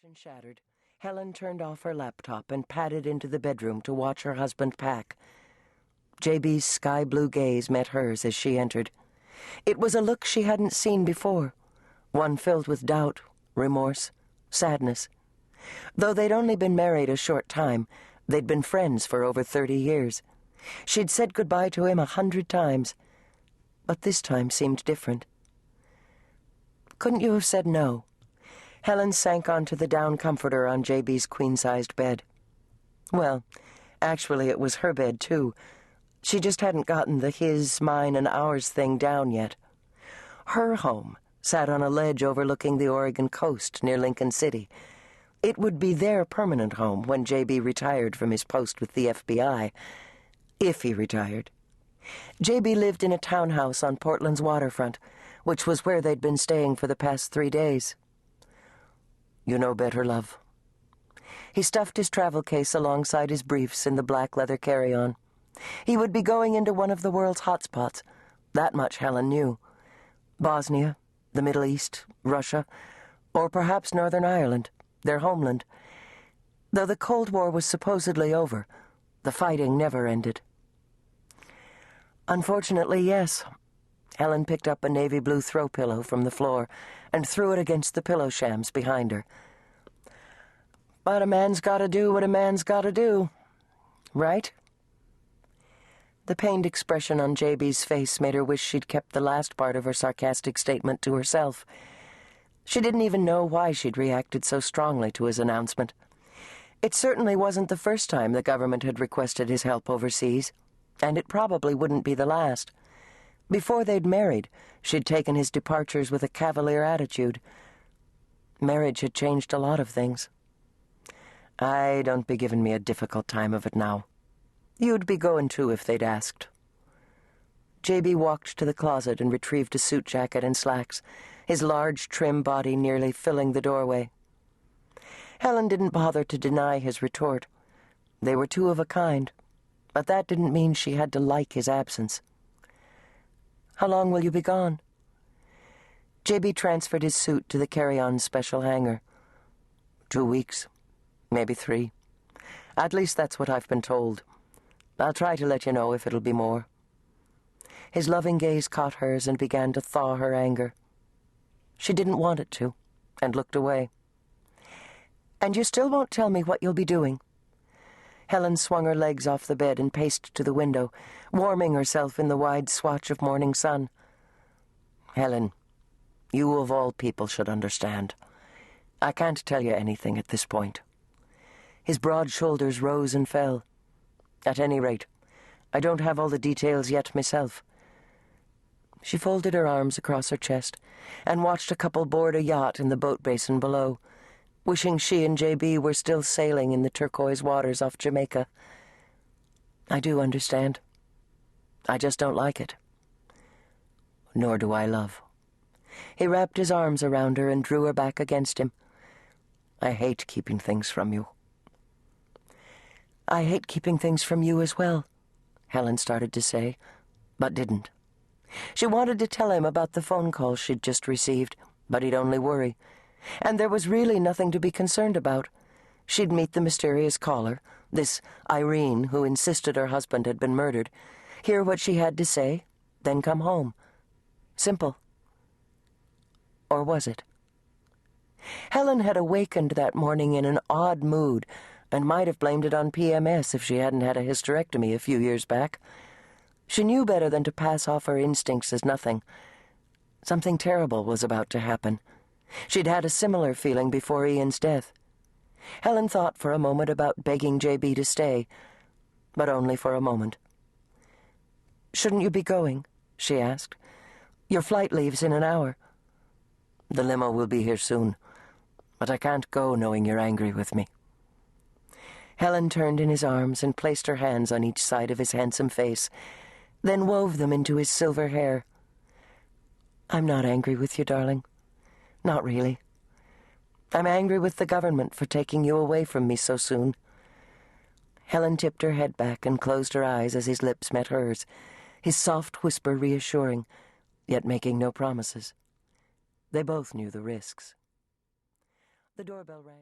Tension shattered, Helen turned off her laptop and padded into the bedroom to watch her husband pack. JB's sky-blue gaze met hers as she entered. It was a look she hadn't seen before, one filled with doubt, remorse, sadness. Though they'd only been married a short time, they'd been friends for over 30 years. She'd said goodbye to him 100 times, but this time seemed different. Couldn't you have said no? Helen sank onto the down comforter on JB's queen-sized bed. Well, actually it was her bed, too. She just hadn't gotten the his, mine, and ours thing down yet. Her home sat on a ledge overlooking the Oregon coast near Lincoln City. It would be their permanent home when JB retired from his post with the FBI, if he retired. JB lived in a townhouse on Portland's waterfront, which was where they'd been staying for the past 3 days. You know better, love. He stuffed his travel case alongside his briefs in the black leather carry-on. He would be going into one of the world's hotspots. That much Helen knew. Bosnia, the Middle East, Russia, or perhaps Northern Ireland, their homeland. Though the Cold War was supposedly over, the fighting never ended. Unfortunately, yes. Helen picked up a navy blue throw pillow from the floor and threw it against the pillow shams behind her. But a man's got to do what a man's got to do, right? The pained expression on JB's face made her wish she'd kept the last part of her sarcastic statement to herself. She didn't even know why she'd reacted so strongly to his announcement. It certainly wasn't the first time the government had requested his help overseas, and it probably wouldn't be the last. Before they'd married, she'd taken his departures with a cavalier attitude. Marriage had changed a lot of things. "I don't be giving me a difficult time of it now. You'd be going too if they'd asked." JB walked to the closet and retrieved a suit jacket and slacks, his large, trim body nearly filling the doorway. Helen didn't bother to deny his retort. They were two of a kind, but that didn't mean she had to like his absence. "How long will you be gone?" JB transferred his suit to the carry-on special hanger. 2 weeks, maybe 3. At least that's what I've been told. I'll try to let you know if it'll be more. His loving gaze caught hers and began to thaw her anger. She didn't want it to, and looked away. "And you still won't tell me what you'll be doing?" Helen swung her legs off the bed and paced to the window, warming herself in the wide swatch of morning sun. "Helen, you of all people should understand. I can't tell you anything at this point." His broad shoulders rose and fell. "At any rate, I don't have all the details yet myself." She folded her arms across her chest and watched a couple board a yacht in the boat basin below, wishing she and JB were still sailing in the turquoise waters off Jamaica. "I do understand. I just don't like it." "Nor do I, love." He wrapped his arms around her and drew her back against him. "I hate keeping things from you." "I hate keeping things from you as well," Helen started to say, but didn't. She wanted to tell him about the phone call she'd just received, but he'd only worry. And there was really nothing to be concerned about. She'd meet the mysterious caller, this Irene who insisted her husband had been murdered, hear what she had to say, then come home. Simple. Or was it? Helen had awakened that morning in an odd mood, and might have blamed it on PMS if she hadn't had a hysterectomy a few years back. She knew better than to pass off her instincts as nothing. Something terrible was about to happen. She'd had a similar feeling before Ian's death. Helen thought for a moment about begging JB to stay, but only for a moment. "Shouldn't you be going?" she asked. "Your flight leaves in an hour." "The limo will be here soon, but I can't go knowing you're angry with me." Helen turned in his arms and placed her hands on each side of his handsome face, then wove them into his silver hair. "I'm not angry with you, darling. Not really. I'm angry with the government for taking you away from me so soon." Helen tipped her head back and closed her eyes as his lips met hers, his soft whisper reassuring, yet making no promises. They both knew the risks. The doorbell rang.